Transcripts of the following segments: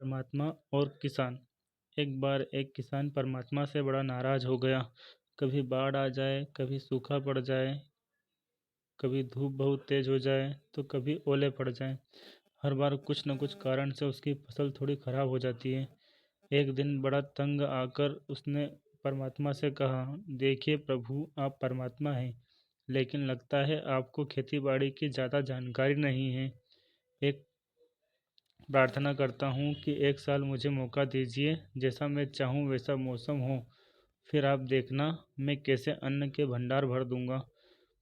परमात्मा और किसान। एक बार एक किसान परमात्मा से बड़ा नाराज हो गया। कभी बाढ़ आ जाए, कभी सूखा पड़ जाए, कभी धूप बहुत तेज हो जाए तो कभी ओले पड़ जाएं। हर बार कुछ न कुछ कारण से उसकी फसल थोड़ी खराब हो जाती है। एक दिन बड़ा तंग आकर उसने परमात्मा से कहा, देखिए प्रभु, आप परमात्मा हैं, लेकिन लगता है आपको खेती बाड़ी की ज़्यादा जानकारी नहीं है। एक प्रार्थना करता हूँ कि एक साल मुझे मौका दीजिए, जैसा मैं चाहूँ वैसा मौसम हो, फिर आप देखना मैं कैसे अन्न के भंडार भर दूंगा।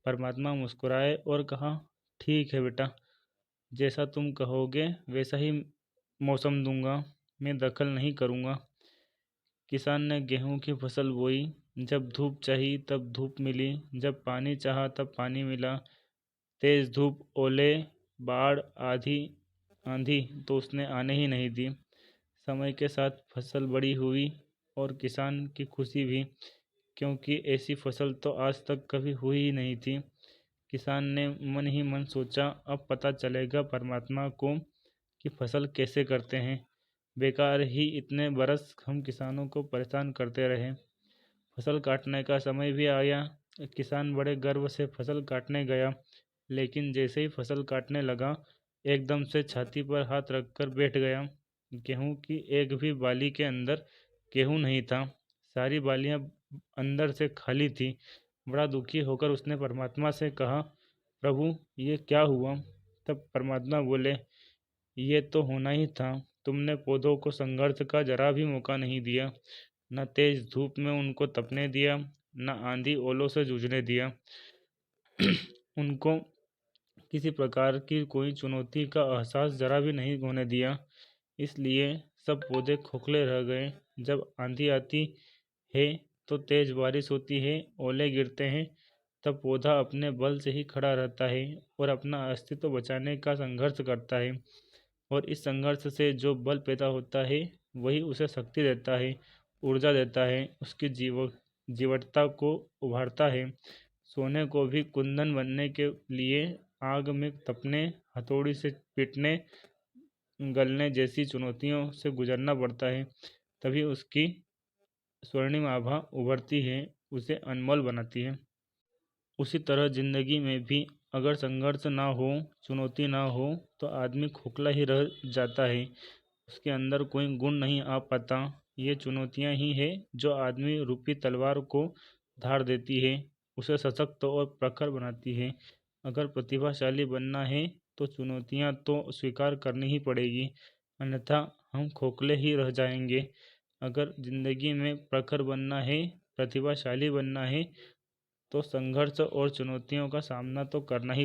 परमात्मा मुस्कुराए और कहा, ठीक है बेटा, जैसा तुम कहोगे वैसा ही मौसम दूंगा, मैं दखल नहीं करूँगा। किसान ने गेहूं की फसल बोई। जब धूप चाही तब धूप मिली, जब पानी चाहा तब पानी मिला। तेज धूप, ओले, बाढ़, आधी आंधी तो उसने आने ही नहीं दी। समय के साथ फसल बड़ी हुई और किसान की खुशी भी, क्योंकि ऐसी फसल तो आज तक कभी हुई ही नहीं थी। किसान ने मन ही मन सोचा, अब पता चलेगा परमात्मा को कि फसल कैसे करते हैं। बेकार ही इतने बरस हम किसानों को परेशान करते रहे। फसल काटने का समय भी आया। किसान बड़े गर्व से फसल काटने गया, लेकिन जैसे ही फसल काटने लगा, एकदम से छाती पर हाथ रखकर बैठ गया। गेहूं की एक भी बाली के अंदर गेहूं नहीं था। सारी बालियां अंदर से खाली थी। बड़ा दुखी होकर उसने परमात्मा से कहा, प्रभु, ये क्या हुआ? तब परमात्मा बोले, ये तो होना ही था। तुमने पौधों को संघर्ष का जरा भी मौका नहीं दिया। न तेज धूप में उनको तपने दिया, न आंधी ओलों से जूझने दिया। उनको किसी प्रकार की कोई चुनौती का एहसास जरा भी नहीं होने दिया। इसलिए सब पौधे खोखले रह गए। जब आंधी आती है तो तेज बारिश होती है, ओले गिरते हैं, तब पौधा अपने बल से ही खड़ा रहता है और अपना अस्तित्व बचाने का संघर्ष करता है। और इस संघर्ष से जो बल पैदा होता है वही उसे शक्ति देता है, ऊर्जा देता है, उसकी जीवटता को उभारता है। सोने को भी कुंदन बनने के लिए आग में तपने, हथौड़ी से पीटने, गलने जैसी चुनौतियों से गुजरना पड़ता है, तभी उसकी स्वर्णिम आभा उभरती है, उसे अनमोल बनाती है। उसी तरह जिंदगी में भी अगर संघर्ष ना हो, चुनौती ना हो, तो आदमी खोखला ही रह जाता है। उसके अंदर कोई गुण नहीं आ पाता। ये चुनौतियां ही है जो आदमी रूपी तलवार को धार देती है, उसे सशक्त और प्रखर बनाती है। अगर प्रतिभाशाली बनना है तो चुनौतियां तो स्वीकार करनी ही पड़ेगी, अन्यथा हम खोखले ही रह जाएंगे। अगर जिंदगी में प्रखर बनना है, प्रतिभाशाली बनना है, तो संघर्ष और चुनौतियों का सामना तो करना ही